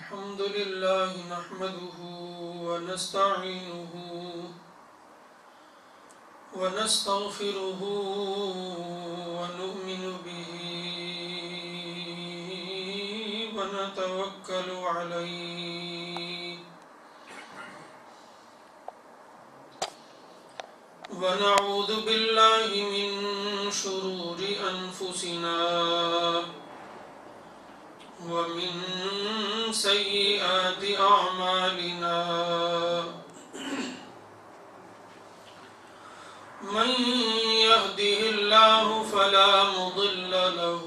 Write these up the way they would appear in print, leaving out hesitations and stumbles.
الحمد لله نحمده ونستعينه ونستغفره ونؤمن به ونتوكل عليه ونعوذ بالله من شرور أنفسنا ومن سيئات أعمالنا من يهده الله فلا مضل له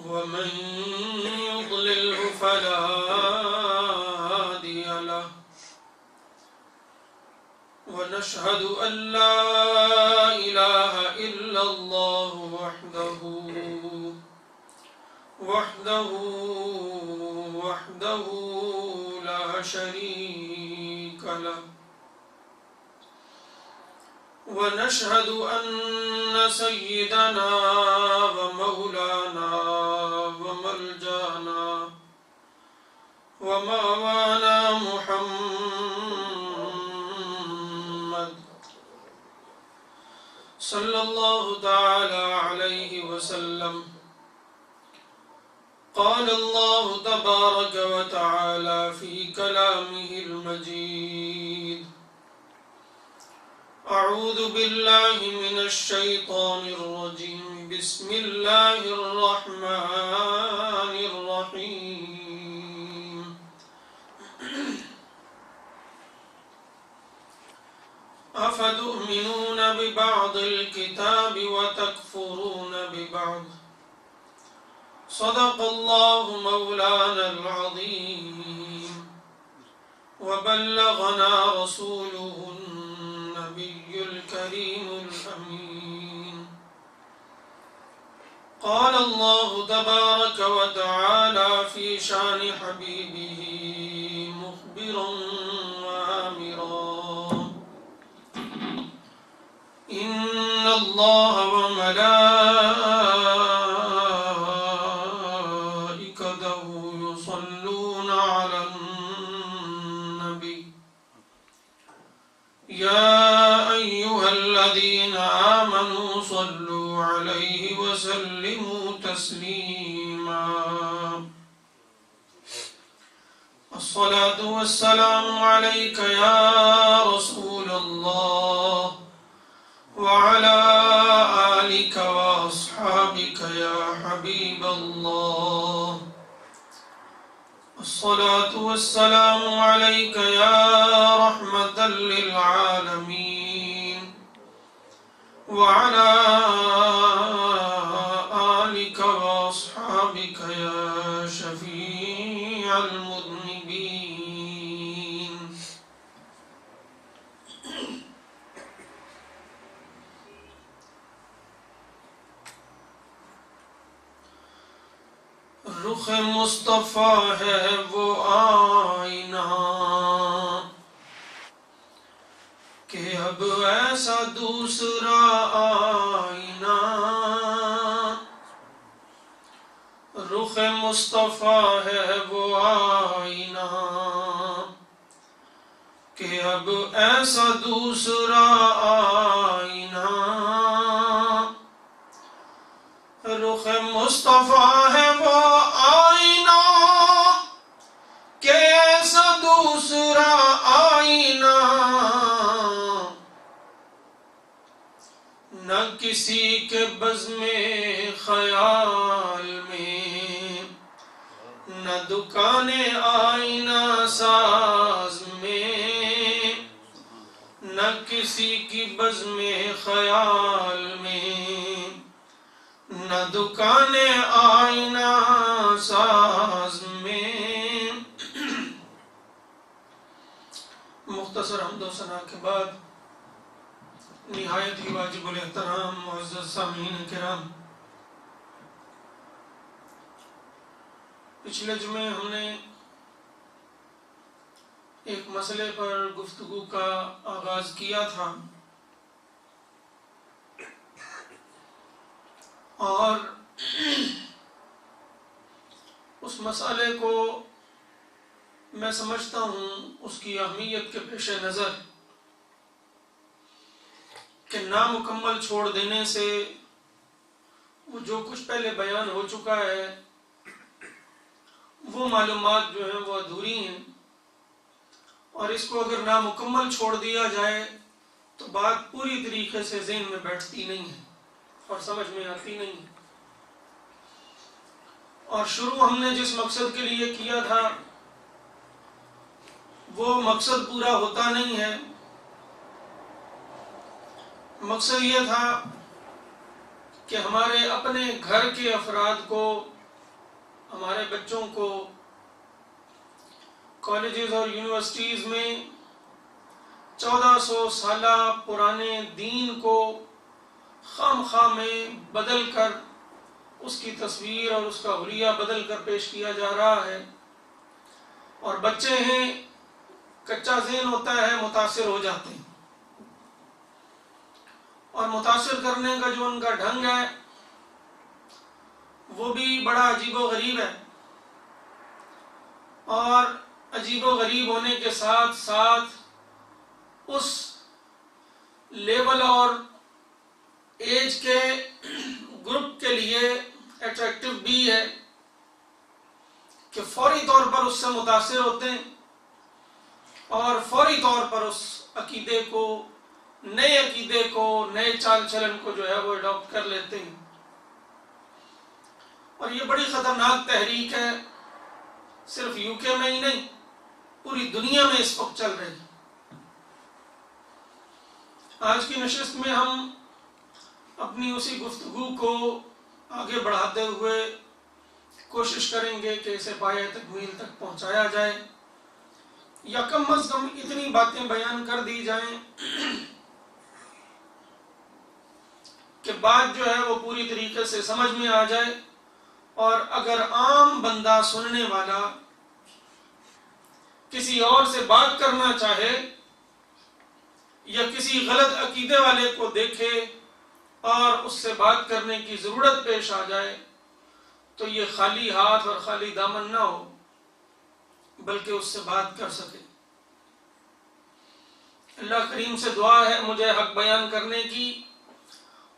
ومن يضلله فلا هادي له ونشهد أن لا إله إلا الله وحده لا شريك له ونشهد أن سيدنا ومولانا وملجانا ومأوانا محمد صلى الله تعالى عليه وسلم قال الله تبارك وتعالى في كلامه المجيد أعوذ بالله من الشيطان الرجيم بسم الله الرحمن الرحيم أفتؤمنون ببعض الكتاب وتكفرون ببعض صدق الله مولانا العظيم وبلغنا رسوله النبي الكريم الأمين قال الله تبارك وتعالى في شان حبيبه مخبرا وآمرا إن الله وملائكته يصلون على النبي يا أيها الذين آمنوا صلوا عليه وسلموا تسليما الصلاة والسلام عليك يا رسول الله وعلى آلك وأصحابك يا حبيب الله الصلاة والسلام عليك يا رحمة للعالمين وعلى آلك وأصحابك يا شفيع المذنبين رخ مصطفیٰ ہے وہ آئینہ کہ اب ایسا دوسرا آئینہ رخ مصطفیٰ ہے وہ آئینہ کہ اب ایسا دوسرا آئینہ رخ مصطفیٰ ہے وہ آئینہ کہ ایسا دوسرا آئینہ نہ کسی کے بزم خیال میں نہ دکان آئینہ ساز میں نہ کسی کی بزم خیال میں نہ دکان آئینہ ساز میں مختصر حمد و ثنا کے بعد نہایت ہی واجب الاحترام معزز سامعین کرام، پچھلے جمعے ہم نے ایک مسئلے پر گفتگو کا آغاز کیا تھا اور اس مسئلے کو میں سمجھتا ہوں اس کی اہمیت کے پیش نظر کہ نامکمل چھوڑ دینے سے وہ جو کچھ پہلے بیان ہو چکا ہے وہ معلومات جو ہیں وہ ادھوری ہیں، اور اس کو اگر نامکمل چھوڑ دیا جائے تو بات پوری طریقے سے ذہن میں بیٹھتی نہیں ہے اور سمجھ میں آتی نہیں ہے۔ اور شروع ہم نے جس مقصد کے لیے کیا تھا وہ مقصد پورا ہوتا نہیں ہے۔ مقصد یہ تھا کہ ہمارے اپنے گھر کے افراد کو، ہمارے بچوں کو کالجز اور یونیورسٹیز میں 1400 سالہ پرانے دین کو خام خواہ میں بدل کر اس کی تصویر اور اس کا حلیہ بدل کر پیش کیا جا رہا ہے، اور بچے ہیں، کچا ذہن ہوتا ہے، متاثر ہو جاتے ہیں، اور متاثر کرنے کا جو ان کا ڈھنگ ہے وہ بھی بڑا عجیب و غریب ہے، اور عجیب و غریب ہونے کے ساتھ ساتھ اس لیول اور ایج کے گروپ کے لیے اٹریکٹیو بھی ہے کہ فوری طور پر اس سے متاثر ہوتے ہیں اور فوری طور پر اس عقیدے کو، نئے عقیدے کو، نئے چال چلن کو جو ہے وہ اڈاپٹ کر لیتے ہیں، اور یہ بڑی خطرناک تحریک ہے، صرف یو کے میں ہی نہیں پوری دنیا میں اس وقت چل رہی ہے۔ آج کی نشست میں ہم اپنی اسی گفتگو کو آگے بڑھاتے ہوئے کوشش کریں گے کہ اسے پایہ تکمیل تک پہنچایا جائے، یا کم از کم اتنی باتیں بیان کر دی جائیں کہ بات جو ہے وہ پوری طریقے سے سمجھ میں آ جائے، اور اگر عام بندہ سننے والا کسی اور سے بات کرنا چاہے یا کسی غلط عقیدے والے کو دیکھے اور اس سے بات کرنے کی ضرورت پیش آ جائے تو یہ خالی ہاتھ اور خالی دامن نہ ہو بلکہ اس سے بات کر سکے۔ اللہ کریم سے دعا ہے مجھے حق بیان کرنے کی،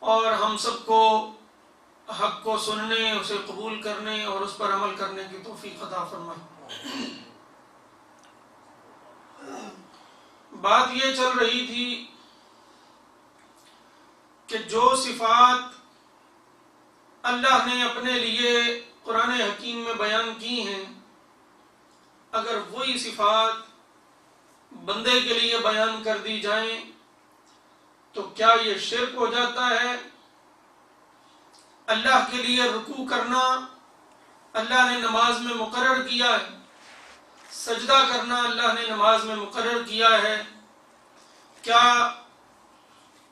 اور ہم سب کو حق کو سننے، اسے قبول کرنے اور اس پر عمل کرنے کی توفیق عطا فرمائے۔ بات یہ چل رہی تھی کہ جو صفات اللہ نے اپنے لیے قرآن حکیم میں بیان کی ہیں، اگر وہی صفات بندے کے لیے بیان کر دی جائیں تو کیا یہ شرک ہو جاتا ہے؟ اللہ کے لیے رکوع کرنا اللہ نے نماز میں مقرر کیا ہے، سجدہ کرنا اللہ نے نماز میں مقرر کیا ہے، کیا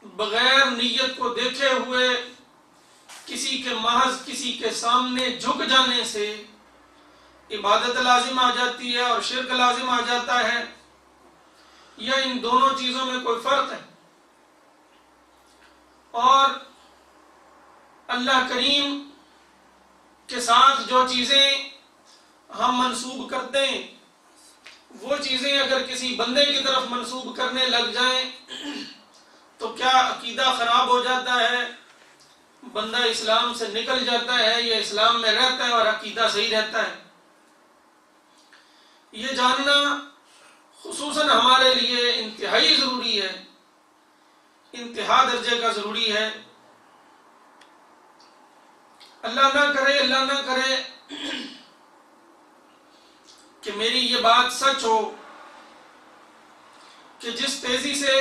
بغیر نیت کو دیکھے ہوئے کسی کے محض کسی کے سامنے جھک جانے سے عبادت لازم آ جاتی ہے اور شرک لازم آ جاتا ہے، یا ان دونوں چیزوں میں کوئی فرق ہے؟ اور اللہ کریم کے ساتھ جو چیزیں ہم منسوب کرتے ہیں وہ چیزیں اگر کسی بندے کی طرف منسوب کرنے لگ جائیں تو کیا عقیدہ خراب ہو جاتا ہے، بندہ اسلام سے نکل جاتا ہے، یا اسلام میں رہتا ہے اور عقیدہ صحیح رہتا ہے؟ یہ جاننا خصوصاً ہمارے لیے انتہائی ضروری ہے، انتہا درجے کا ضروری ہے۔ اللہ نہ کرے کہ میری یہ بات سچ ہو کہ جس تیزی سے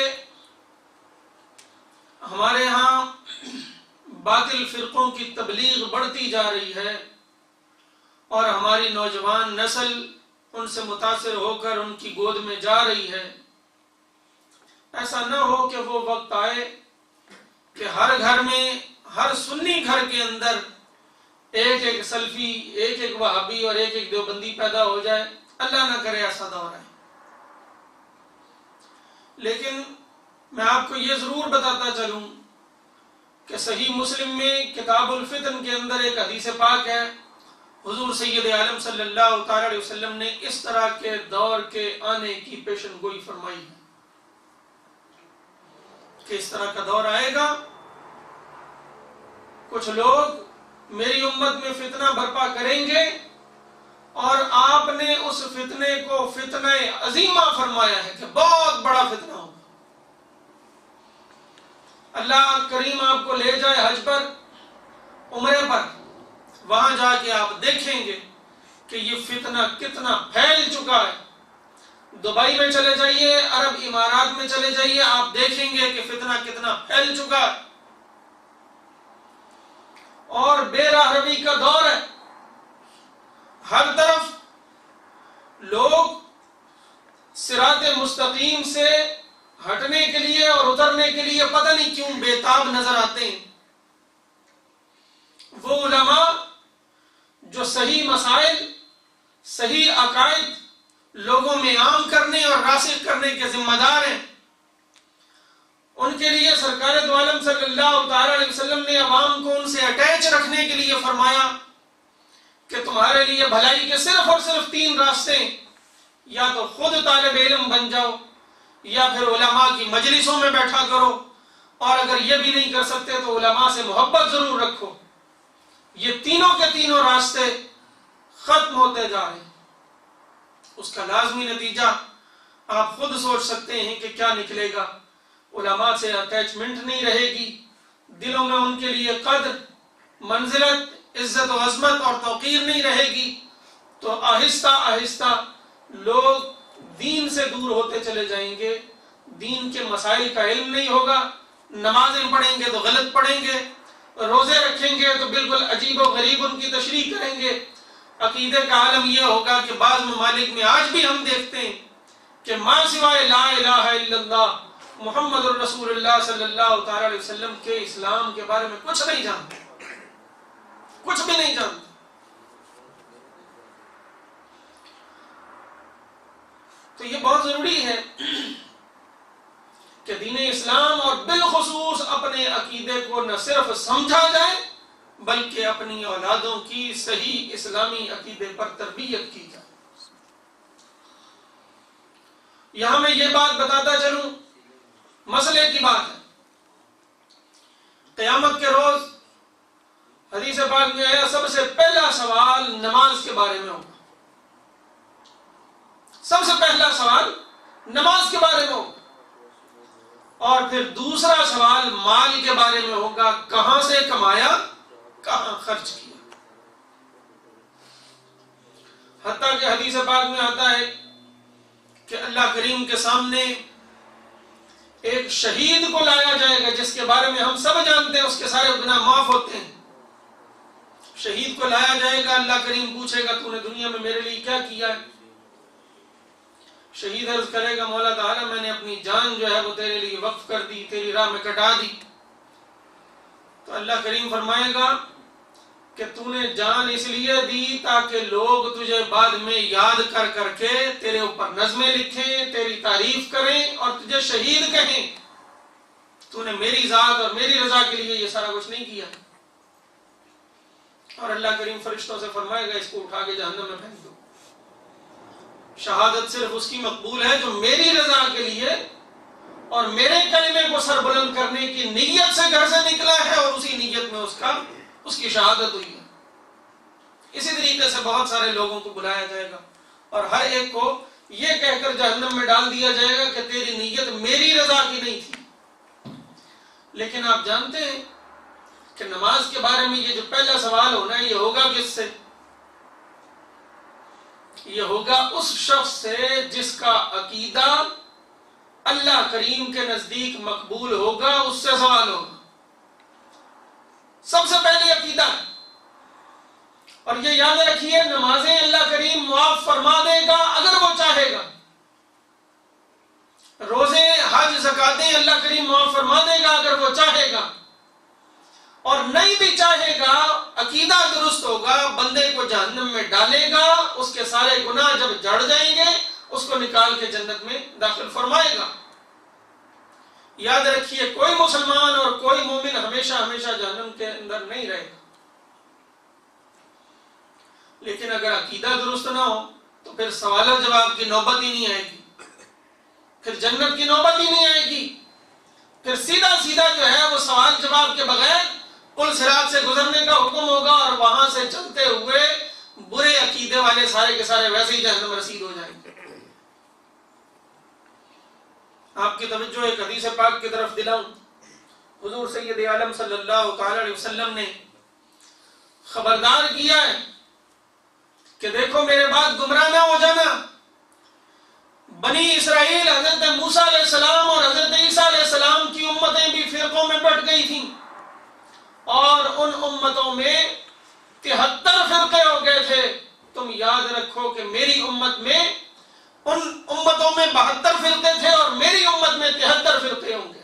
ہمارے ہاں باطل فرقوں کی تبلیغ بڑھتی جا رہی ہے اور ہماری نوجوان نسل ان سے متاثر ہو کر ان کی گود میں جا رہی ہے، ایسا نہ ہو کہ وہ وقت آئے کہ ہر گھر میں، ہر سنی گھر کے اندر ایک ایک سلفی، ایک ایک وہابی اور ایک ایک دیوبندی پیدا ہو جائے۔ اللہ نہ کرے ایسا دور ہے۔ لیکن میں آپ کو یہ ضرور بتاتا چلوں کہ صحیح مسلم میں کتاب الفتن کے اندر ایک حدیث پاک ہے، حضور سید عالم صلی اللہ تعالی علیہ وسلم نے اس طرح کے دور کے آنے کی پیشن گوئی فرمائی ہے کہ اس طرح کا دور آئے گا، کچھ لوگ میری امت میں فتنہ برپا کریں گے، اور آپ نے اس فتنے کو فتنہ عظیمہ فرمایا ہے کہ بہت بڑا فتنہ ہوگا۔ اللہ کریم آپ کو لے جائے حج پر، عمرے پر، وہاں جا کے آپ دیکھیں گے کہ یہ فتنہ کتنا پھیل چکا ہے۔ دبئی میں چلے جائیے، عرب امارات میں چلے جائیے، آپ دیکھیں گے کہ فتنہ کتنا پھیل چکا ہے، اور بے راہ روی کا دور ہے۔ ہر طرف لوگ صراط مستقیم سے ہٹنے کے لیے اور اترنے کے لیے پتہ نہیں کیوں بےتاب نظر آتے ہیں۔ وہ علماء جو صحیح مسائل، صحیح عقائد لوگوں میں عام کرنے اور راسخ کرنے کے ذمہ دار ہیں، ان کے لیے سرکار دو عالم صلی اللہ تعالی علیہ وسلم نے عوام کو ان سے اٹیچ رکھنے کے لیے فرمایا کہ تمہارے لیے بھلائی کے صرف اور صرف 3 راستے ہیں، یا تو خود طالب علم بن جاؤ، یا پھر علماء کی مجلسوں میں بیٹھا کرو، اور اگر یہ بھی نہیں کر سکتے تو علماء سے محبت ضرور رکھو۔ یہ تینوں کے تینوں راستے ختم ہوتے جا رہے ہیں۔ اس کا لازمی نتیجہ آپ خود سوچ سکتے ہیں کہ کیا نکلے گا۔ علماء سے اٹیچمنٹ نہیں رہے گی، دلوں میں ان کے لیے قدر، منزلت، عزت و عظمت اور توقیر نہیں رہے گی، تو آہستہ آہستہ لوگ دین سے دور ہوتے چلے جائیں گے، دین کے مسائل کا علم نہیں ہوگا، نمازیں پڑھیں گے تو غلط پڑھیں گے، روزے رکھیں گے تو بالکل عجیب و غریب ان کی تشریح کریں گے۔ عقیدے کا عالم یہ ہوگا کہ بعض ممالک میں آج بھی ہم دیکھتے ہیں کہ ما سوائے لا الہ الا اللہ محمد الرسول اللہ صلی اللہ تعالی علیہ وسلم کے اسلام کے بارے میں کچھ نہیں جانتے، کچھ بھی نہیں جانتے۔ تو یہ بہت ضروری ہے کہ دین اسلام اور بالخصوص اپنے عقیدے کو نہ صرف سمجھا جائے بلکہ اپنی اولادوں کی صحیح اسلامی عقیدے پر تربیت کی جائے۔ یہاں میں یہ بات بتاتا چلوں، مسئلے کی بات ہے، قیامت کے روز حدیث پاک میں آیا سب سے پہلا سوال نماز کے بارے میں ہوگا، سب سے پہلا سوال نماز کے بارے میں ہوگا، اور پھر دوسرا سوال مال کے بارے میں ہوگا، کہاں سے کمایا، کہاں خرچ کیا۔ حتیٰ کہ حدیث پاک میں آتا ہے کہ اللہ کریم کے سامنے ایک شہید کو لایا جائے گا جس کے بارے میں ہم سب جانتے ہیں اس کے سارے گناہ معاف ہوتے ہیں۔ شہید کو لایا جائے گا، اللہ کریم پوچھے گا تو نے دنیا میں میرے لیے کیا کیا ہے؟ شہید عرض کرے گا مولا تعالیٰ میں نے اپنی جان جو ہے وہ تیرے لیے وقف کر دی، تیری راہ میں کٹا دی۔ تو اللہ کریم فرمائے گا کہ تو نے جان اس لیے دی تاکہ لوگ تجھے بعد میں یاد کر کر کے تیرے اوپر نظمیں لکھیں، تیری تعریف کریں اور تجھے شہید کہیں۔ تو نے میری ذات اور میری رضا کے لیے یہ سارا کچھ نہیں کیا۔ اور اللہ کریم فرشتوں سے فرمائے گا اس کو اٹھا کے جہنم میں پھینک دو۔ شہادت صرف اس کی مقبول ہے جو میری رضا کے لیے اور میرے کلمے کو سر بلند کرنے کی نیت سے گھر سے نکلا ہے اور اسی نیت میں اس کی شہادت ہوئی ہے۔ اسی طریقے سے بہت سارے لوگوں کو بلایا جائے گا اور ہر ایک کو یہ کہہ کر جہنم میں ڈال دیا جائے گا کہ تیری نیت میری رضا کی نہیں تھی۔ لیکن آپ جانتے ہیں کہ نماز کے بارے میں یہ جو پہلا سوال ہونا ہے یہ ہوگا کس سے؟ یہ ہوگا اس شخص سے جس کا عقیدہ اللہ کریم کے نزدیک مقبول ہوگا، اس سے سوال ہوگا۔ سب سے پہلے عقیدہ ہے، اور یہ یاد رکھیے نمازیں اللہ کریم معاف فرما دے گا اگر وہ چاہے گا، روزے حج زکاتیں اللہ کریم معاف فرما دے گا اگر وہ چاہے گا، اور نہیں بھی چاہے گا عقیدہ درست ہوگا بندے کو جہنم میں ڈالے گا، اس کے سارے گناہ جب جڑ جائیں گے اس کو نکال کے جنت میں داخل فرمائے گا۔ یاد رکھیے کوئی مسلمان اور کوئی مومن ہمیشہ جہنم کے اندر نہیں رہے گا۔ لیکن اگر عقیدہ درست نہ ہو تو پھر سوال و جواب کی نوبت ہی نہیں آئے گی، پھر جنت کی نوبت ہی نہیں آئے گی، پھر سیدھا سیدھا جو ہے وہ سوال جواب کے بغیر پل صراط سے گزرنے کا حکم ہوگا، اور وہاں سے چلتے ہوئے برے عقیدے والے سارے کے سارے ویسے ہی جہنم رسید ہو جائیں گے۔ آپ کی توجہ ایک حدیث پاک کی طرف دلاؤں۔ حضور سید عالم صلی اللہ تعالی علیہ وسلم نے خبردار کیا ہے کہ دیکھو میرے بعد گمراہ نہ ہو جانا۔ بنی اسرائیل حضرت موسیٰ علیہ السلام اور حضرت عیسیٰ علیہ السلام کی امتیں بھی فرقوں میں بٹ گئی تھیں، اور ان امتوں میں 73 فرقے ہو گئے تھے۔ تم یاد رکھو کہ میری امت میں ان امتوں میں 72 فرقے تھے اور میری امت میں 73 فرقے ہوں گے۔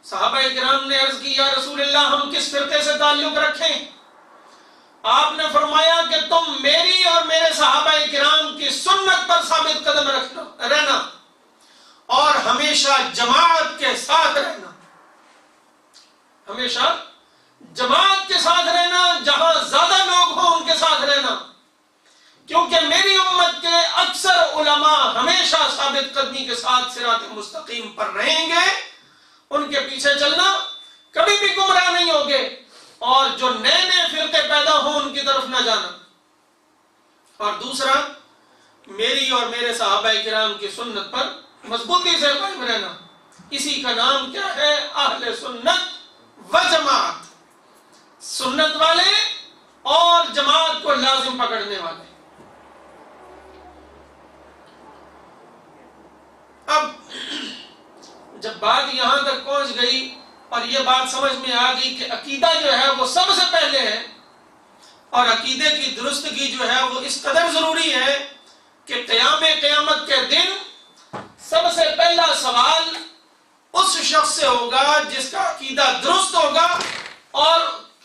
صحابہ کرام نے عرض کی یا رسول اللہ ہم کس فرقے سے تعلق رکھیں؟ آپ نے فرمایا کہ تم میری اور میرے صحابہ کرام کی سنت پر ثابت قدم رہنا اور ہمیشہ جماعت کے ساتھ رہنا، ہمیشہ جماعت کے ساتھ رہنا، جہاں زیادہ لوگ ہوں ان کے ساتھ رہنا، کیونکہ میری امت کے اکثر علماء ہمیشہ ثابت قدمی کے ساتھ صراط مستقیم پر رہیں گے، ان کے پیچھے چلنا، کبھی بھی گمراہ نہیں ہوگے، اور جو نئے نئے فرقے پیدا ہوں ان کی طرف نہ جانا۔ اور دوسرا، میری اور میرے صحابہ کرام کی سنت پر مضبوطی سے قائم رہنا، اسی کا نام کیا ہے؟ اہل سنت و جماعت، سنت والے اور جماعت کو لازم پکڑنے والے۔ اب جب بات یہاں تک پہنچ گئی اور یہ بات سمجھ میں آ گئی کہ عقیدہ جو ہے وہ سب سے پہلے ہے، اور عقیدے کی درستگی جو ہے وہ اس قدر ضروری ہے کہ قیامت کے دن سب سے پہلا سوال اس شخص سے ہوگا جس کا عقیدہ درست ہوگا، اور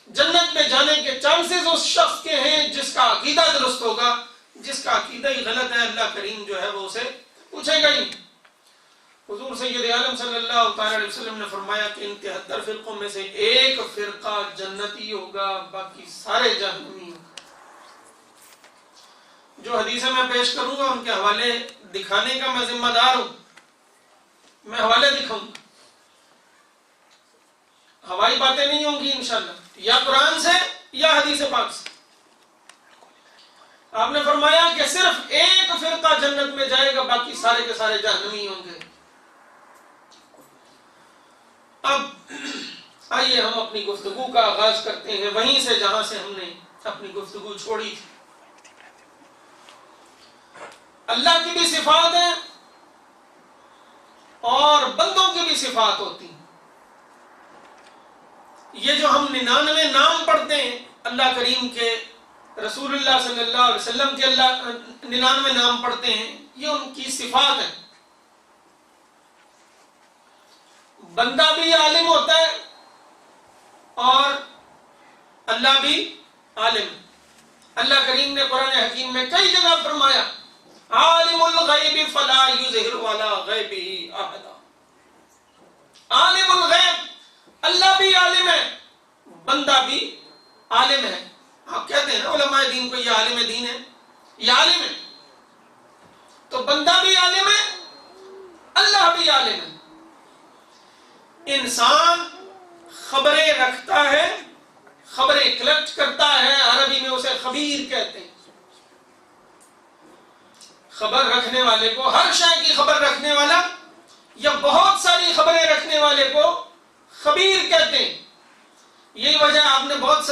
جنت میں جانے کے چانسز اس شخص کے ہیں جس کا عقیدہ درست ہوگا۔ جس کا عقیدہ ہی غلط ہے اللہ کریم جو ہے وہ اسے پوچھے گا ہی۔ حضور سید عالم صلی اللہ تعالی علیہ وسلم نے فرمایا کہ ان 73 فرقوں میں سے ایک فرقہ جنتی ہوگا، باقی سارے جہنمی ہوں گے۔ جو حدیثیں میں پیش کروں گا ان کے حوالے دکھانے کا میں ذمہ دار ہوں، میں حوالے دکھاؤں گا، ہوائی باتیں نہیں ہوں گی انشاءاللہ، یا قرآن سے یا حدیث پاک سے۔ آپ نے فرمایا کہ صرف ایک فرقہ جنت میں جائے گا، باقی سارے کے سارے جہنمی ہوں گے۔ اب آئیے ہم اپنی گفتگو کا آغاز کرتے ہیں وہیں سے جہاں سے ہم نے اپنی گفتگو چھوڑی تھی۔ اللہ کی بھی صفات ہیں اور بندوں کی بھی صفات ہوتی ہیں۔ یہ جو ہم 99 نام پڑھتے ہیں اللہ کریم کے، رسول اللہ صلی اللہ علیہ وسلم کے اللہ 99 نام پڑھتے ہیں، یہ ان کی صفات ہیں۔ بندہ بھی عالم ہوتا ہے اور اللہ بھی عالم ہے۔ اللہ کریم نے قرآن حکیم میں کئی جگہ فرمایا عالم الغیب فلا یظہر علی غیبہ احدا۔ عالم الغیب، اللہ بھی عالم ہے، بندہ بھی عالم ہے۔ آپ کہتے ہیں نا علماء دین کو یہ عالم دین ہے، یہ عالم ہے، تو بندہ بھی عالم ہے، اللہ بھی عالم ہے۔ انسان خبریں رکھتا ہے، خبریں کلیکٹ کرتا ہے، عربی میں اسے خبیر کہتے ہیں۔ خبر رکھنے والے کو، ہر شے کی خبر رکھنے والا یا بہت ساری خبریں رکھنے والے کو خبیر کہتے ہیں۔ یہی وجہ آپ نے بہت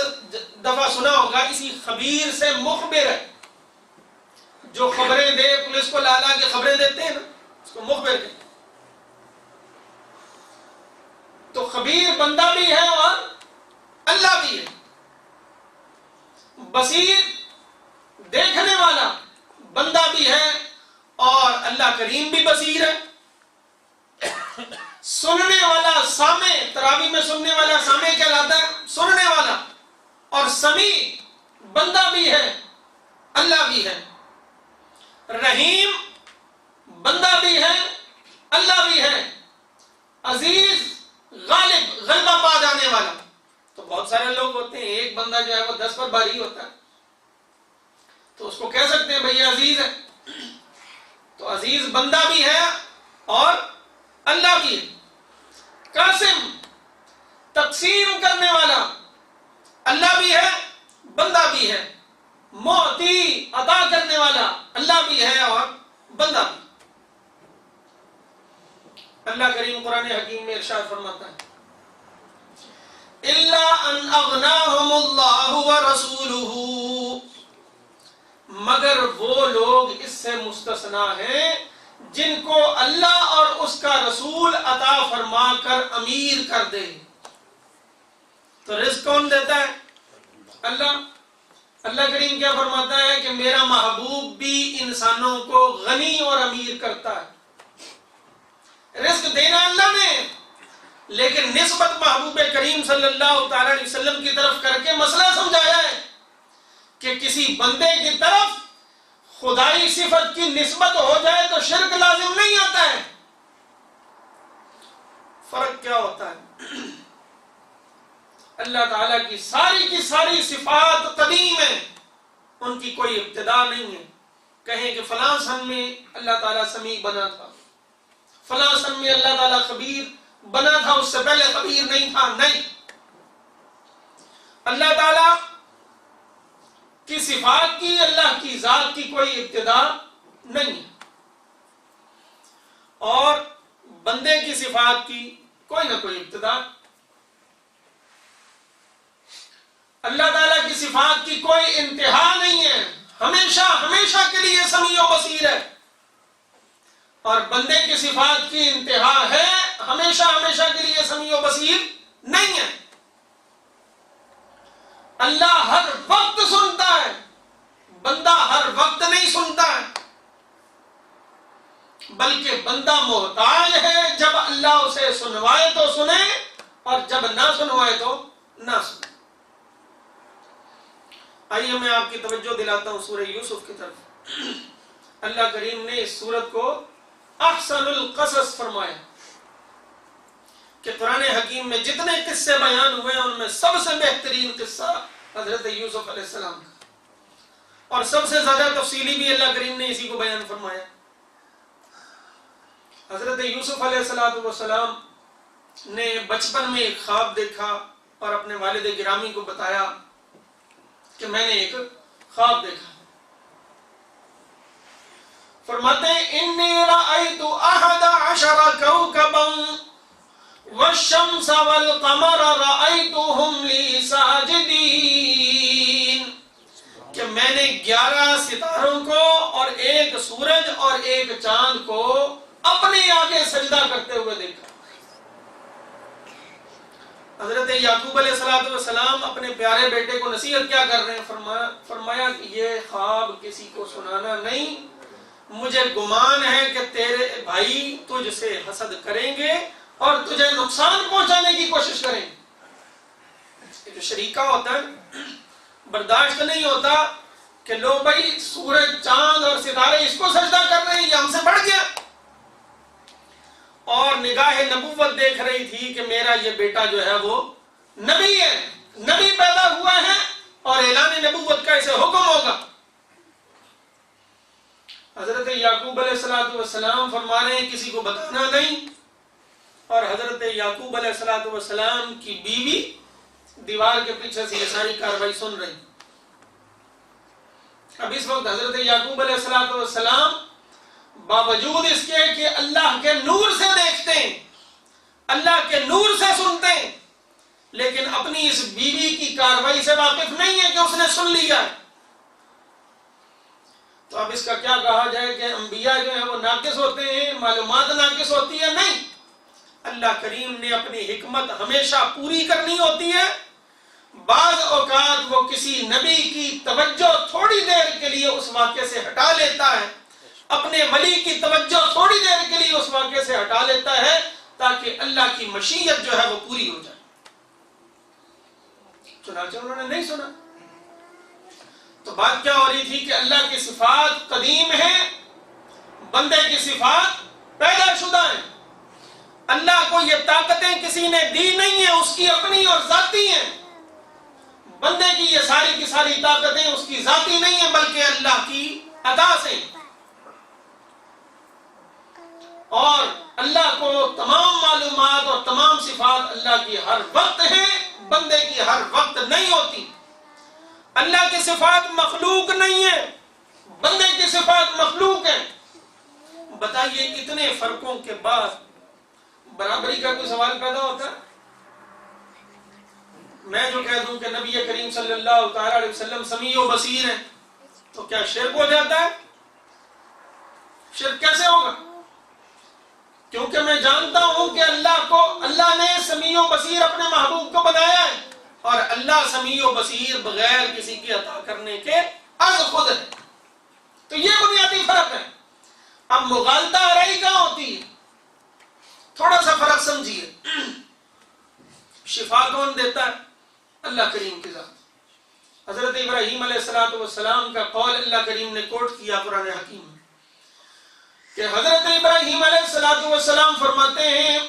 دفعہ سنا ہوگا، اسی خبیر سے مخبر ہے، جو خبریں دے، پولیس کو لا لا کے خبریں دیتے ہیں نا، اس کو مخبر کہتے ہیں۔ تو خبیر بندہ بھی ہے اور اللہ بھی ہے۔ بصیر دیکھنے والا بندہ بھی ہے اور اللہ کریم بھی بصیر ہے۔ سننے والا سامع، تراویح میں سننے والا سامع کہلاتا ہے، سننے والا، اور سمیع بندہ بھی ہے، اللہ بھی ہے۔ رحیم بندہ بھی ہے، اللہ بھی ہے۔ عزیز غالب، غلبہ پا جانے والا، تو بہت سارے لوگ ہوتے ہیں، ایک بندہ جو ہے وہ 10 پر بھاری ہوتا ہے، تو اس کو کہہ سکتے ہیں بھئی عزیز ہے. تو عزیز بندہ بھی ہے اور اللہ بھی ہے. قاسم تقسیم کرنے والا اللہ بھی ہے، بندہ بھی ہے. معطی عطا کرنے والا اللہ بھی ہے اور بندہ بھی. اللہ کریم قرآن حکیم میں ارشاد فرماتا ہے الا ان اغناهم اللہ ورسولہ، مگر وہ لوگ اس سے مستثنا ہیں جن کو اللہ اور اس کا رسول عطا فرما کر امیر کر دے. تو رزق کون دیتا ہے؟ اللہ. اللہ کریم کیا فرماتا ہے کہ میرا محبوب بھی انسانوں کو غنی اور امیر کرتا ہے. رزق دینا اللہ نے، لیکن نسبت محبوب کریم صلی اللہ تعالی علیہ وسلم کی طرف کر کے مسئلہ سمجھایا ہے کہ کسی بندے کی طرف خدائی صفت کی نسبت ہو جائے تو شرک لازم نہیں آتا ہے. فرق کیا ہوتا ہے؟ اللہ تعالیٰ کی ساری صفات قدیم ہیں، ان کی کوئی ابتدا نہیں ہے. کہیں کہ فلاں سن میں اللہ تعالیٰ سمیع بنا تھا، فلاں سن میں اللہ تعالیٰ خبیر بنا تھا، اس سے پہلے خبیر نہیں تھا. نہیں، اللہ تعالیٰ کی صفات کی، اللہ کی ذات کی کوئی ابتدا نہیں ہے، اور بندے کی صفات کی کوئی نہ کوئی ابتدا. اللہ تعالیٰ کی صفات کی کوئی انتہا نہیں ہے، ہمیشہ کے لیے سمیع و بصیر ہے. اور بندے کی صفات کی انتہا ہے، ہمیشہ کے لیے سمیع و بصیر نہیں ہے. اللہ ہر وقت سنتا ہے، بندہ ہر وقت نہیں سنتا ہے، بلکہ بندہ محتاج ہے جب اللہ اسے سنوائے تو سنے اور جب نہ سنوائے تو نہ سنے. آئیے میں آپ کی توجہ دلاتا ہوں سورہ یوسف کی طرف. اللہ کریم نے اس سورت کو احسن القصص فرمایا کہ قرآن حکیم میں جتنے قصے بیان ہوئے ہیں ان میں سب سے بہترین قصہ حضرت یوسف علیہ السلام کا، اور سب سے زیادہ تفصیلی بھی اللہ کریم نے اسی کو بیان فرمایا. حضرت یوسف علیہ السلام نے بچپن میں ایک خواب دیکھا اور اپنے والد گرامی کو بتایا کہ میں نے ایک خواب دیکھا. فرماتے ہیں انی رأیت 11 کوكبا والشمس والقمر رأیتهم لی ساجدین، کہ میں نے 11 ستاروں کو اور ایک سورج اور ایک چاند کو اپنے آگے سجدہ کرتے ہوئے دیکھا. حضرت یعقوب علیہ السلام اپنے پیارے بیٹے کو نصیحت کیا کر رہے ہیں؟ فرمایا کہ یہ خواب کسی کو سنانا نہیں، مجھے گمان ہے کہ تیرے بھائی تجھ سے حسد کریں گے اور تجھے نقصان پہنچانے کی کوشش کریں گے. جو شریکہ ہوتا ہے برداشت نہیں ہوتا کہ لو بھائی سورج چاند اور ستارے اس کو سجدہ کر رہے ہیں، یہ ہم سے بڑھ گیا. اور نگاہ نبوت دیکھ رہی تھی کہ میرا یہ بیٹا جو ہے وہ نبی ہے، نبی پیدا ہوا ہے اور اعلان نبوت کا اسے حکم ہوگا. حضرت یعقوب علیہ السلام فرما رہے ہیں کسی کو بتانا نہیں، اور حضرت یعقوب علیہ السلام کی بیوی دیوار کے پیچھے سے یہ ساری کاروائی سن رہی. اب اس وقت حضرت یعقوب علیہ السلام باوجود اس کے کہ اللہ کے نور سے دیکھتے ہیں، اللہ کے نور سے سنتے ہیں، لیکن اپنی اس بیوی کی کاروائی سے واقف نہیں ہے کہ اس نے سن لیا ہے. تو اب اس کا کیا کہا جائے کہ انبیاء جو ہیں وہ ناقص ہوتے ہیں، معلومات ناقص ہوتی ہے؟ نہیں، اللہ کریم نے اپنی حکمت ہمیشہ پوری کرنی ہوتی ہے. بعض اوقات وہ کسی نبی کی توجہ تھوڑی دیر کے لیے اس واقعے سے ہٹا لیتا ہے، اپنے ولی کی توجہ تھوڑی دیر کے لیے اس واقعے سے ہٹا لیتا ہے تاکہ اللہ کی مشیت جو ہے وہ پوری ہو جائے. چنانچہ انہوں نے نہیں سنا. تو بات کیا ہو رہی تھی کہ اللہ کی صفات قدیم ہیں، بندے کی صفات پیدا شدہ ہیں. اللہ کو یہ طاقتیں کسی نے دی نہیں ہیں، اس کی اپنی اور ذاتی ہیں. بندے کی یہ ساری کی ساری طاقتیں اس کی ذاتی نہیں ہیں بلکہ اللہ کی عطا سے، اور اللہ کو تمام معلومات اور تمام صفات اللہ کی ہر وقت ہیں، بندے کی ہر وقت نہیں ہوتی۔ اللہ کی صفات مخلوق نہیں ہے، بندے کی صفات مخلوق ہیں۔ بتائیے اتنے فرقوں کے بعد برابری کا کوئی سوال پیدا ہوتا ہے؟ میں جو کہہ دوں کہ نبی کریم صلی اللہ تعالی علیہ وسلم سمیع و بصیر ہیں تو کیا شرک ہو جاتا ہے؟ شرک کیسے ہوگا؟ کیونکہ میں جانتا ہوں کہ اللہ نے سمیع و بصیر اپنے محبوب کو بنایا ہے، اور اللہ سمیع و بصیر بغیر کسی کی عطا کرنے کے از خود ہے۔ تو یہ بنیادی فرق ہے۔ اب مغالطہ آرائی کہاں ہوتی ہے؟ تھوڑا سا فرق سمجھیے۔ شفا کون دیتا ہے؟ اللہ کریم کی ذات۔ حضرت ابراہیم علیہ السلام کا قول اللہ کریم نے کوٹ کیا قرآن حکیم میں کہ حضرت ابراہیم علیہ السلام فرماتے ہیں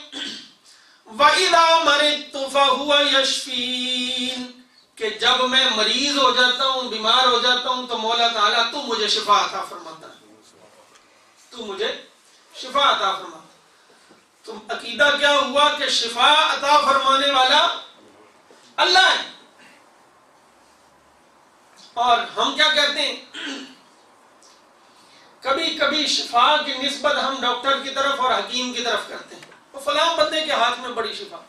وَإِذَا مَرِضْتُ فَهُوَ يَشْفِينِ، کہ جب میں مریض ہو جاتا ہوں، بیمار ہو جاتا ہوں تو مولا تعالیٰ تو مجھے شفا عطا فرماتا ہے، تو مجھے شفا عطا فرماتا ہے۔ تو عقیدہ کیا ہوا کہ شفا عطا فرمانے والا اللہ ہے۔ اور ہم کیا کہتے ہیں؟ کبھی کبھی شفا کی نسبت ہم ڈاکٹر کی طرف اور حکیم کی طرف کرتے ہیں، وہ فلاں بندے کے ہاتھ میں بڑی شفا،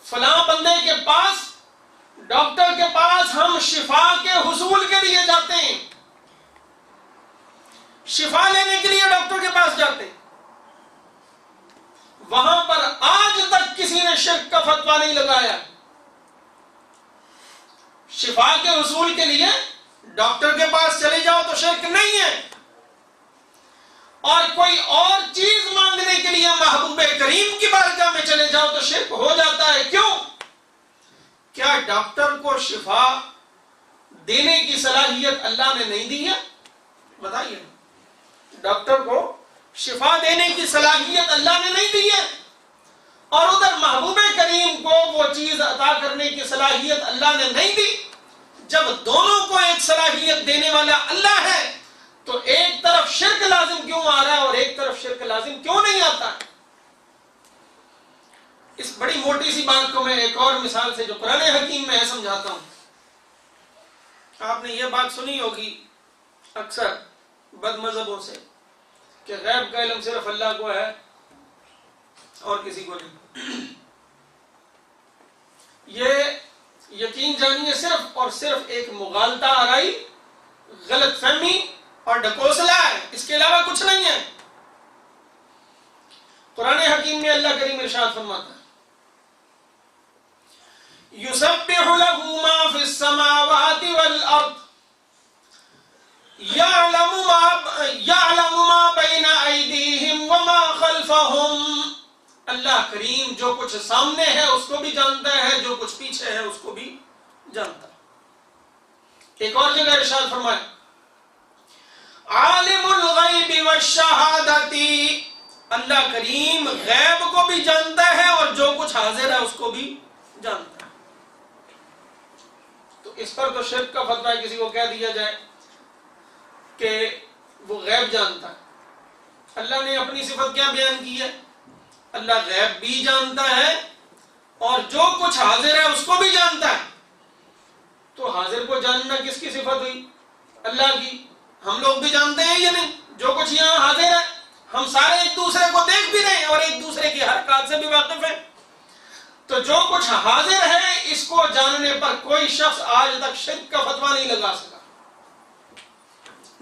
فلاں بندے کے پاس، ڈاکٹر کے پاس ہم شفا کے حصول کے لیے جاتے ہیں، شفا لینے کے لیے ڈاکٹر کے پاس جاتے ہیں۔ وہاں پر آج تک کسی نے شرک کا فتویٰ نہیں لگایا۔ شفا کے حصول کے لیے ڈاکٹر کے پاس چلے جاؤ تو شرک نہیں ہے، اور کوئی اور چیز مانگنے کے لیے محبوب کریم کی بارگاہ میں چلے جاؤ تو شرک ہو جاتا ہے۔ کیوں؟ کیا ڈاکٹر کو شفا دینے کی صلاحیت اللہ نے نہیں دی ہے؟ بتائیے، ڈاکٹر کو شفا دینے کی صلاحیت اللہ نے نہیں دی ہے، اور ادھر محبوب کریم کو وہ چیز عطا کرنے کی صلاحیت اللہ نے نہیں دی۔ جب دونوں کو ایک صلاحیت دینے والا اللہ ہے تو ایک طرف شرک لازم کیوں آ رہا ہے اور ایک طرف شرک لازم کیوں نہیں آتا؟ اس بڑی موٹی سی بات کو میں ایک اور مثال سے جو قرآن حکیم میں ہے سمجھاتا ہوں۔ آپ نے یہ بات سنی ہوگی اکثر بد مذہبوں سے کہ غیب کا علم صرف اللہ کو ہے اور کسی کو نہیں۔ یہ یقین جانیے صرف اور صرف ایک مغالطہ آرائی، غلط فہمی اور ڈھکوسلا ہے، اس کے علاوہ کچھ نہیں ہے۔ قرآن حکیم میں اللہ کریم ارشاد فرماتا ہے یُسَبِّحُ لَهُ مَا فِي السَّمَاوَاتِ وَالْأَرْضِ يَعْلَمُ مَا بَيْنَ أَيْدِيهِمْ وَمَا خَلْفَهُمْ، اللہ کریم جو کچھ سامنے ہے اس کو بھی جانتا ہے، جو کچھ پیچھے ہے اس کو بھی جانتا ہے۔ ایک اور جگہ ارشاد فرمایا عالم الغیب والشہادۃ، اللہ کریم غیب کو بھی جانتا ہے اور جو کچھ حاضر ہے اس کو بھی جانتا ہے۔ تو اس پر تو شرک کا فتویٰ کسی کو کہہ دیا جائے کہ وہ غیب جانتا ہے۔ اللہ نے اپنی صفت کیا بیان کی ہے؟ اللہ غیب بھی جانتا ہے اور جو کچھ حاضر ہے اس کو بھی جانتا ہے۔ تو حاضر کو جاننا کس کی صفت ہوئی؟ اللہ کی۔ ہم لوگ بھی جانتے ہیں یا نہیں؟ جو کچھ یہاں حاضر ہے ہم سارے ایک دوسرے کو دیکھ بھی رہے ہیں اور ایک دوسرے کی حرکات سے بھی واقف ہیں۔ تو جو کچھ حاضر ہے اس کو جاننے پر کوئی شخص آج تک شرک کا فتویٰ نہیں لگا سکا۔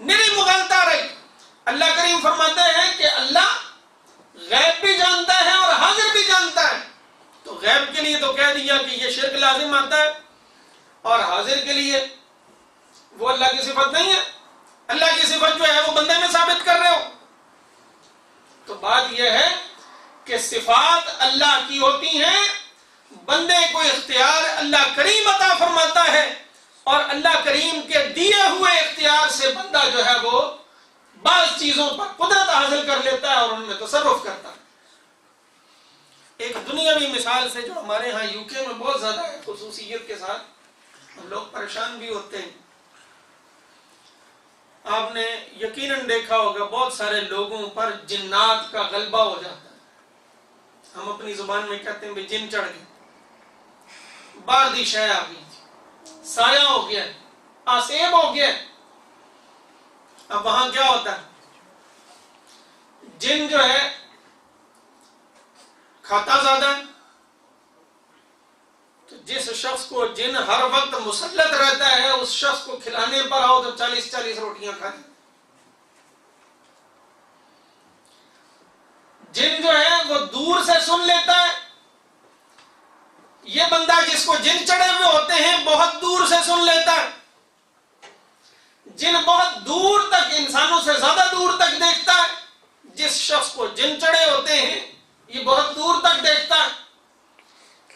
میری مغالطہ رہی۔ اللہ کریم فرماتے ہیں کہ اللہ غیب بھی جانتا ہے اور حاضر بھی جانتا ہے، تو غیب کے لیے تو کہہ دیا کہ یہ شرک لازم آتا ہے، اور حاضر کے لیے وہ اللہ کی صفت نہیں ہے۔ اللہ کی صفت جو ہے وہ بندے میں ثابت کر رہے ہو۔ تو بات یہ ہے کہ صفات اللہ کی ہوتی ہیں، بندے کو اختیار اللہ کریم عطا فرماتا ہے، اور اللہ کریم کے دیے ہوئے اختیار سے بندہ جو ہے وہ بعض چیزوں پر قدرت حاصل کر لیتا ہے اور ان میں تصرف کرتا ہے۔ ایک دنیاوی مثال سے جو ہمارے ہاں یوکے میں بہت زیادہ ہے خصوصیت کے ساتھ، ہم لوگ پریشان بھی ہوتے ہیں. آپ نے یقیناً دیکھا ہوگا بہت سارے لوگوں پر جنات کا غلبہ ہو جاتا ہے. ہم اپنی زبان میں کہتے ہیں جن چڑھ گئے, باردش آ گئی, سایہ ہو گیا, آسیب ہو گیا. اب وہاں کیا ہوتا ہے؟ جن جو ہے کھاتا زیادہ ہے, تو جس شخص کو جن ہر وقت مسلط رہتا ہے اس شخص کو کھلانے پر آؤ تو 40 روٹیاں کھاتے. جن جو ہے وہ دور سے سن لیتا ہے. یہ بندہ جس کو جن چڑھے ہوئے ہوتے ہیں بہت دور سے سن لیتا ہے. جن بہت دور تک, انسانوں سے زیادہ دور تک دیکھتا ہے. جس شخص کو جن چڑھے ہوتے ہیں یہ بہت دور تک دیکھتا ہے.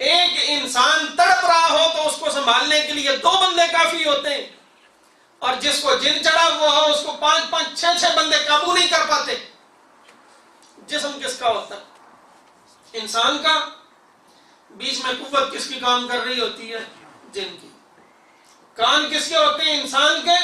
ایک انسان تڑپ رہا ہو تو اس کو سنبھالنے کے لیے 2 بندے کافی ہوتے ہیں, اور جس کو جن چڑھا ہوا ہو اس کو 5 6 بندے قابو نہیں کر پاتے. جسم کس کا ہوتا ہے؟ انسان کا. بیچ میں قوت کس کی کام کر رہی ہوتی ہے؟ جن کی. کان کس کے ہوتے ہیں؟ انسان کے.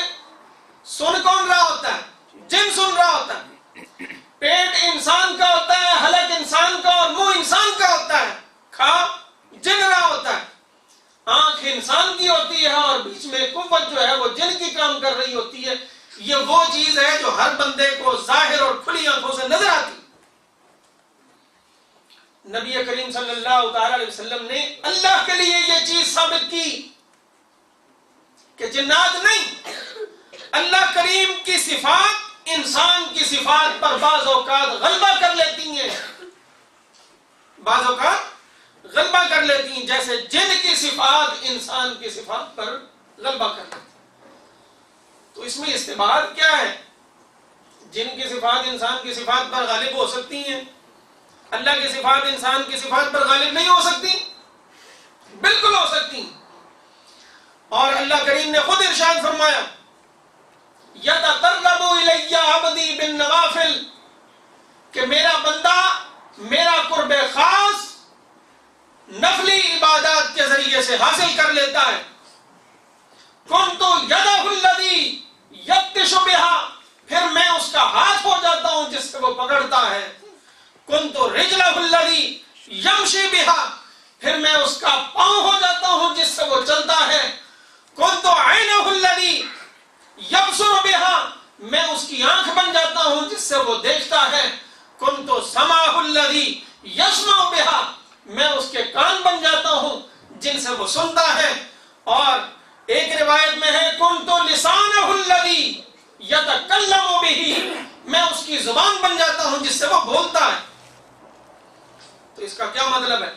سن کون رہا ہوتا ہے؟ جن سن رہا ہوتا ہے. پیٹ انسان کا ہوتا ہے, حلق انسان کا, اور منہ انسان کا ہوتا ہے. کھا جن رہا ہوتا ہے. آنکھ انسان کی ہوتی ہے, اور بیچ میں قوت جو ہے وہ جن کی کام کر رہی ہوتی ہے. یہ وہ چیز ہے جو ہر بندے کو ظاہر اور کھلی آنکھوں سے نظر آتی. نبی کریم صلی اللہ تعالی علیہ وسلم نے اللہ کے لیے یہ چیز ثابت کی کہ جنات نہیں, اللہ کریم کی صفات انسان کی صفات پر بعض اوقات غلبہ کر لیتی ہیں. بعض اوقات غلبہ کر لیتی ہیں, جیسے جن کی صفات انسان کی صفات پر غلبہ کر لیتی ہیں. تو اس میں استبعاد کیا ہے؟ جن کی صفات انسان کی صفات پر غالب ہو سکتی ہیں, اللہ کی صفات انسان کی صفات پر غالب نہیں ہو سکتی؟ بالکل ہو سکتی. اور اللہ کریم نے خود ارشاد فرمایا یتقرب الی عبدی بالنوافل, کہ میرا بندہ میرا قرب خاص نفلی عبادات کے ذریعے سے حاصل کر لیتا ہے. کنت یدہ الذی یبطش بہا, پھر میں اس کا ہاتھ ہو جاتا ہوں جس سے وہ پکڑتا ہے. کنت رجلہ الذی یمشی بہا, پھر میں اس کا پاؤں ہو جاتا ہوں جس سے وہ چلتا ہے. کنت عینہ الذی یبصر بہا, میں اس کی آنکھ بن جاتا ہوں جس سے وہ دیکھتا ہے. کنت سمعہ الذی یسمع بہا, میں اس کے کان بن جاتا ہوں جن سے وہ سنتا ہے. اور ایک روایت میں ہے کنت لسانہ الذی یتکلم بہ, میں اس کی زبان بن جاتا ہوں جس سے وہ بولتا ہے. تو اس کا کیا مطلب ہے؟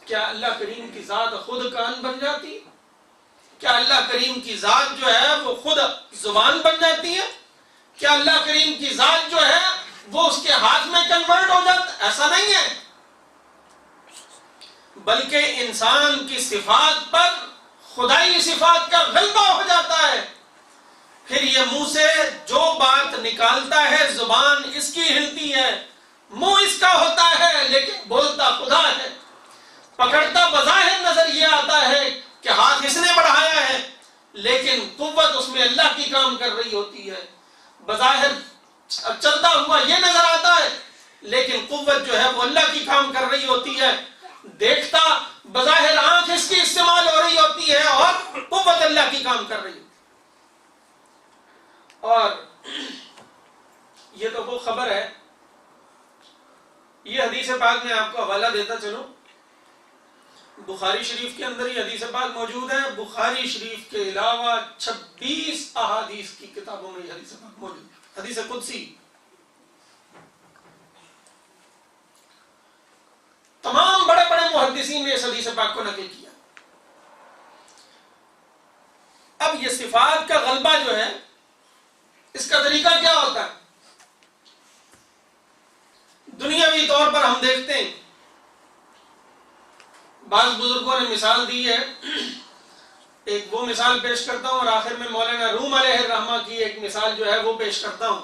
کیا اللہ کریم کی ذات خود کان بن جاتی؟ کیا اللہ کریم کی ذات جو ہے وہ خود زبان بن جاتی ہے؟ کیا اللہ کریم کی ذات جو ہے وہ اس کے ہاتھ میں کنورٹ ہو جاتا ہے؟ ایسا نہیں ہے. بلکہ انسان کی صفات پر خدائی صفات کا غلبہ ہو جاتا ہے. پھر یہ منہ سے جو بات نکالتا ہے, زبان اس کی ہلتی ہے, منہ اس کا ہوتا ہے, لیکن بولتا خدا ہے. پکڑتا بظاہر نظر یہ آتا ہے کہ ہاتھ اس نے بڑھایا ہے, لیکن قوت اس میں اللہ کی کام کر رہی ہوتی ہے. بظاہر چلتا ہوا یہ نظر آتا ہے, لیکن قوت جو ہے وہ اللہ کی کام کر رہی ہوتی ہے. دیکھتا بظاہر آنکھ اس کی استعمال ہو رہی ہوتی ہے, اور قوت اللہ کی کام کر رہی ہوتی ہے. اور یہ تو وہ خبر ہے, یہ حدیث پاک میں آپ کو حوالہ دیتا چلوں. بخاری شریف کے اندر یہ حدیث پاک موجود ہے. بخاری شریف کے علاوہ 26 احادیث کی کتابوں میں یہ حدیث پاک موجود ہے. حدیث قدسی. تمام بڑے بڑے محدثین نے اس حدیث پاک کو نقل کیا. اب یہ صفات کا غلبہ جو ہے اس کا طریقہ کیا ہوتا ہے؟ دنیاوی طور پر ہم دیکھتے ہیں, بعض بزرگوں نے مثال دی ہے. ایک وہ مثال پیش کرتا ہوں, اور آخر میں مولانا روم علیہ الرحمہ کی ایک مثال جو ہے وہ پیش کرتا ہوں,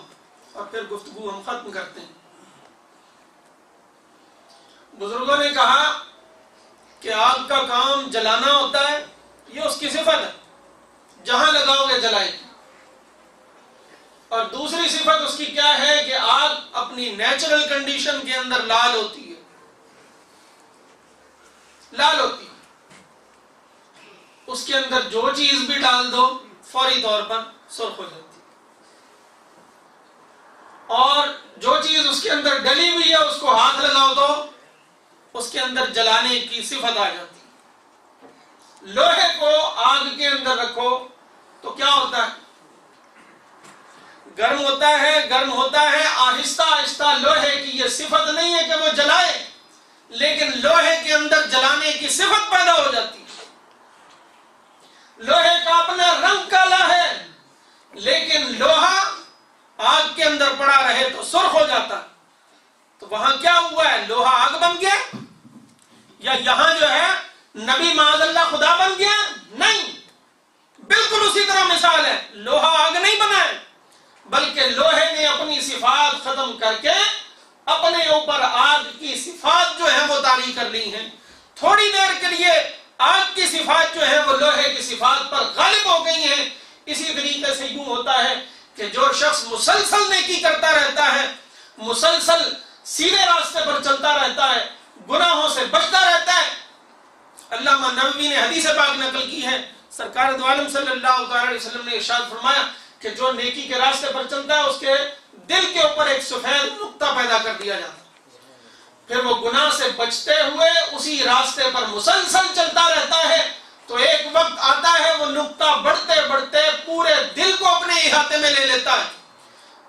اور پھر گفتگو ہم ختم کرتے ہیں. بزرگوں نے کہا کہ آگ کا کام جلانا ہوتا ہے, صفت ہے، جہاں لگاؤ گے جلائے گی۔ اور دوسری صفت اس کی کیا ہے کہ آگ اپنی نیچرل کنڈیشن کے اندر لال ہوتی ہے، لال ہوتی ہے، اس کے اندر جو چیز بھی ڈال دو فوری طور پر سرخ ہو جاتی ہے، اور جو چیز اس کے اندر ڈلی ہوئی ہے اس کو ہاتھ لگاؤ تو اس کے اندر جلانے کی صفت آ جاتی ہے۔ لوہے کو آگ کے اندر رکھو تو کیا ہوتا ہے؟ گرم ہوتا ہے، گرم ہوتا ہے، آہستہ آہستہ۔ لوہے کی یہ صفت نہیں ہے کہ وہ جلائے، لیکن لوہے کے اندر جلانے کی صفت پیدا ہو جاتی ہے۔ لوہے کا اپنا رنگ کالا ہے، لیکن لوہا آگ کے اندر پڑا رہے تو سرخ ہو جاتا۔ تو وہاں کیا ہوا ہے؟ لوہا آگ بن گیا؟ یا یہاں جو ہے نبی معاذ اللہ خدا بن گیا؟ نہیں، بالکل اسی طرح مثال ہے۔ لوہا آگ نہیں بنا ہے، بلکہ لوہے نے اپنی صفات ختم کر کے اپنے اوپر آگ کی صفات جو ہیں وہ طاری کر لی ہیں۔ تھوڑی دیر کے لیے آگ کی صفات جو ہے وہ لوہے کی صفات پر غالب ہو گئی ہیں۔ اسی طریقے سے یوں ہوتا ہے کہ جو شخص مسلسل نیکی کرتا رہتا ہے، مسلسل سیدھے راستے پر چلتا رہتا ہے، گناہوں سے بچتا رہتا ہے۔ علامہ نووی نے حدیث پاک نقل کی ہے، سرکار دو عالم صلی اللہ علیہ وسلم نے ارشاد فرمایا کہ جو نیکی کے راستے پر چلتا ہے اس کے دل کے اوپر ایک سفید نقطہ پیدا کر دیا جاتا ہے، پھر وہ گناہ سے بچتے ہوئے اسی راستے پر مسلسل چلتا رہتا ہے، تو ایک وقت آتا ہے وہ نقطہ بڑھتے بڑھتے پورے دل کو اپنے احاطے میں لے لیتا ہے۔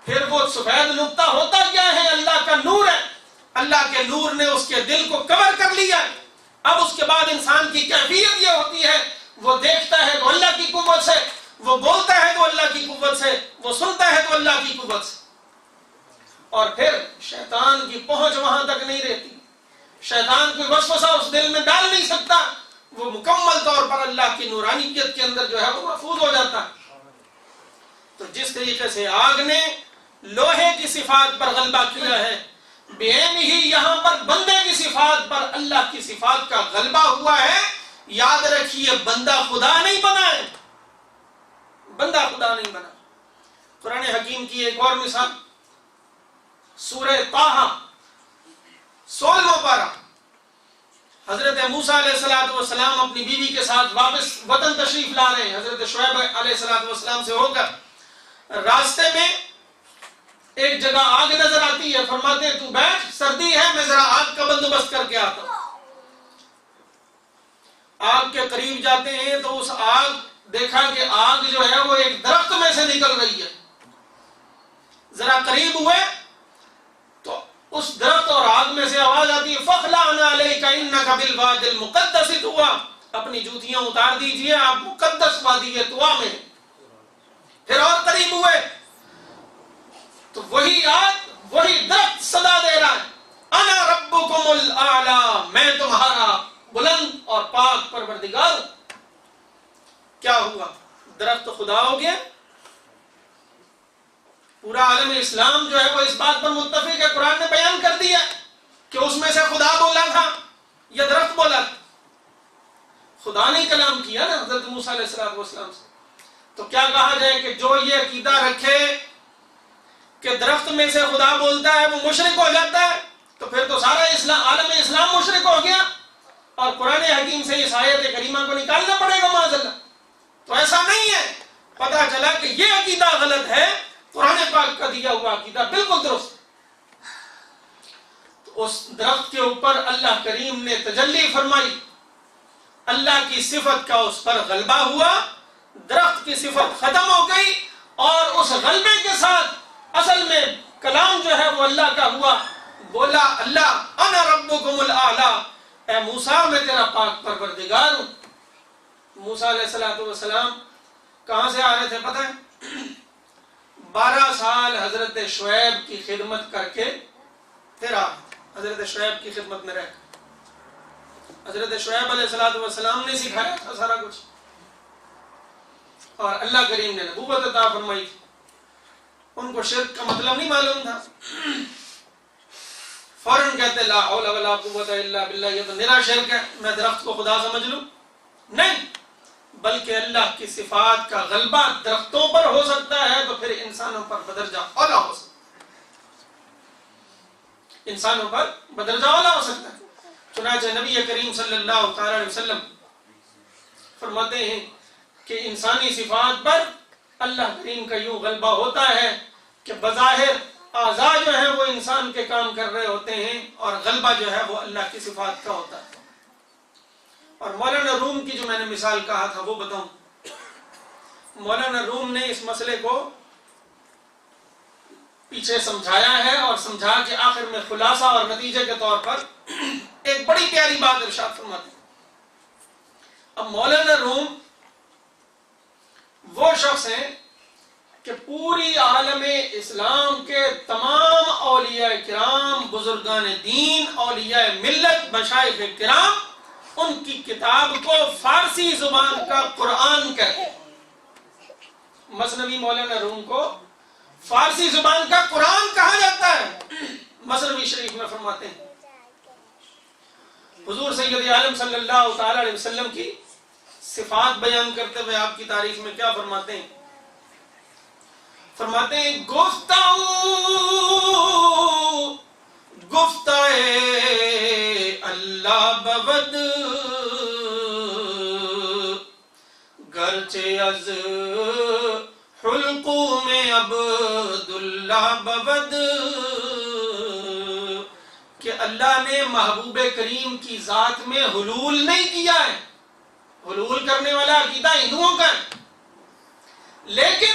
پھر وہ سفید نقطہ ہوتا کیا ہے؟ اللہ کا نور ہے۔ اللہ کے نور نے اس کے دل کو کور کر لیا ہے۔ اب اس کے بعد انسان کی کیفیت یہ ہوتی ہے، وہ دیکھتا ہے تو اللہ کی قوت سے، وہ بولتا ہے تو اللہ کی قوت سے، وہ سنتا ہے تو اللہ کی قوت سے، اور پھر شیطان کی پہنچ وہاں تک نہیں رہتی، شیطان کوئی وسوسہ اس دل میں ڈال نہیں سکتا، وہ مکمل طور پر اللہ کی نورانیت کے اندر جو ہے وہ محفوظ ہو جاتا ہے۔ تو جس طریقے سے آگ نے لوہے کی صفات پر غلبہ کیا ہے، بہن ہی یہاں پر بندے کی صفات پر اللہ کی صفات کا غلبہ ہوا ہے۔ یاد رکھیے، بندہ خدا نہیں بنا ہے، بندہ خدا نہیں بنا۔ قرآن حکیم کی ایک اور مثال، سورہ طٰہٰ 16واں پارہ، حضرت موسیٰ علیہ السلام اپنی بیوی کے ساتھ واپس وطن تشریف لا رہے ہیں، حضرت شعیب علیہ السلام سے ہو کر راستے میں ایک جگہ آگ نظر آتی ہے، فرماتے ہیں تو بیٹھ، سردی ہے، میں ذرا آگ کا بندوبست کر کے آتا ہوں۔ آگ کے قریب جاتے ہیں تو اس آگ دیکھا کہ آگ جو ہے وہ ایک درخت میں سے نکل رہی ہے۔ ذرا قریب ہوئے تو اس درخت اور آگ میں سے آواز آتی ہے، فَخْلَعْنَ عَلَيْكَ إِنَّكَ بِالْوَادِ الْمُقَدَّسِ طُوًى، اپنی جوتیاں اتار دیجئے، آپ مقدس وادی طویٰ میں۔ پھر اور قریب ہوئے تو وہی آگ، وہی درخت صدا دے رہا ہے، انا ربکم الاعلی، میں تمہارا بلند اور پاک پروردگار ہوں۔ کیا ہوا؟ درخت خدا ہو گیا۔ پورا عالم اسلام جو ہے وہ اس بات پر متفق ہے، قرآن نے بیان کر دیا کہ اس میں سے خدا بولا تھا یا درخت بولا تھا؟ خدا نے کلام کیا نا حضرت موسیٰ علیہ السلام سے۔ تو کیا کہا جائے کہ جو یہ عقیدہ رکھے کہ درخت میں سے خدا بولتا ہے وہ مشرک ہو جاتا ہے، تو پھر تو سارا عالم اسلام مشرک ہو گیا، اور قرآن حکیم سے اس آیت کریمہ کو نکالنا پڑے گا معاذ اللہ۔ تو ایسا نہیں ہے، پتہ چلا کہ یہ عقیدہ غلط ہے، قرآن پاک کا دیا ہوا عقیدہ بالکل درست۔ تو اس درخت کے اوپر اللہ کریم نے تجلی فرمائی، اللہ کی صفت کا اس پر غلبہ ہوا، درخت کی صفت ختم ہو گئی، اور اس غلبے کے ساتھ اصل میں کلام جو ہے وہ اللہ کا ہوا۔ بولا اللہ انا ربکم الاعلی، اے موسیٰ میں تیرا پاک پروردگار ہوں۔ موسیٰ علیہ السلام کہاں سے آ رہے تھے پتہ ہے؟ 12 سال حضرت شعیب کی خدمت کر کے پھر آ حضرت شعیب کی خدمت میں رہ کر حضرت شعیب علیہ السلام نے سکھایا تھا سارا کچھ، اور اللہ کریم نے نبوت عطا فرمائی تھی۔ ان کو شرک کا مطلب نہیں معلوم تھا، فوراً کہتے لا حول ولا قوت الا باللہ، یہ تو میرا شرک ہے، میں درخت کو خدا سمجھ لوں؟ نہیں، بلکہ اللہ کی صفات کا غلبہ درختوں پر ہو سکتا ہے تو پھر انسانوں پر بدرجہ اولا ہو سکتا ہے، انسانوں پر بدرجہ اولا ہو سکتا ہے۔ چنانچہ نبی کریم صلی اللہ تعالی علیہ وسلم فرماتے ہیں کہ انسانی صفات پر اللہ کریم کا یوں غلبہ ہوتا ہے کہ بظاہر اعضاء جو ہیں وہ انسان کے کام کر رہے ہوتے ہیں اور غلبہ جو ہے وہ اللہ کی صفات کا ہوتا ہے۔ اور مولانا روم کی جو میں نے مثال کہا تھا وہ بتاؤں، مولانا روم نے اس مسئلے کو پیچھے سمجھایا ہے اور سمجھا کہ آخر میں خلاصہ اور نتیجے کے طور پر ایک بڑی پیاری بات ارشاد فرماتے ہیں۔ اب مولانا روم وہ شخص ہیں کہ پوری عالم اسلام کے تمام اولیاء کرام، بزرگان دین، اولیاء ملت، مشائخ کرام ان کی کتاب کو فارسی زبان کا قرآن کہتے ہیں۔ مثنوی مولانا روم کو فارسی زبان کا قرآن کہا جاتا ہے۔ مثنوی شریف میں فرماتے ہیں حضور سید عالم صلی اللہ تعالی علیہ وسلم کی صفات بیان کرتے ہوئے آپ کی تعریف میں کیا فرماتے ہیں؟ فرماتے ہیں گفتائے اللہ بود گرچہ از حلقوم عبداللہ بود، کہ اللہ نے محبوب کریم کی ذات میں حلول نہیں کیا ہے۔ حلول کرنے والا عقیدہ ہندوؤں کا ہے، لیکن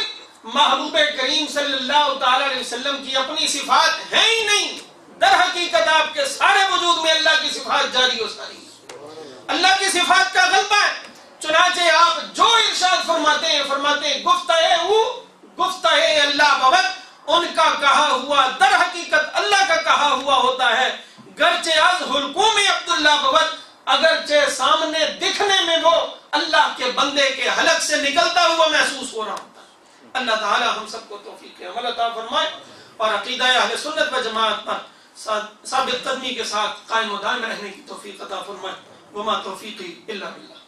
محبوب کریم صلی اللہ تعالی علیہ وسلم کی اپنی صفات ہیں ہی نہیں۔ در حقیقت آپ کے سارے وجود میں اللہ کی صفات جاری و ساری ہے، اللہ کی صفات کا غلبہ ہے۔ چنانچہ آپ جو ارشاد فرماتے ہیں گفتائے اللہ بابت، ان کا کہا ہوا در حقیقت اللہ کا کہا ہوا ہوتا ہے۔ گرچہ از حلقوم عبداللہ بابت، اگرچہ سامنے دکھنے میں وہ اللہ کے بندے کے حلق سے نکلتا ہوا محسوس ہو رہا ہوتا ہے۔ اللہ تعالی ہم سب کو توفیق عمل عطا فرمائے اور عقیدہ اہل سنت و جماعت پر ثابت قدمی کے ساتھ قائم و دائم رہنے کی توفیق عطا فرمائے۔ وما توفیقی الا باللہ۔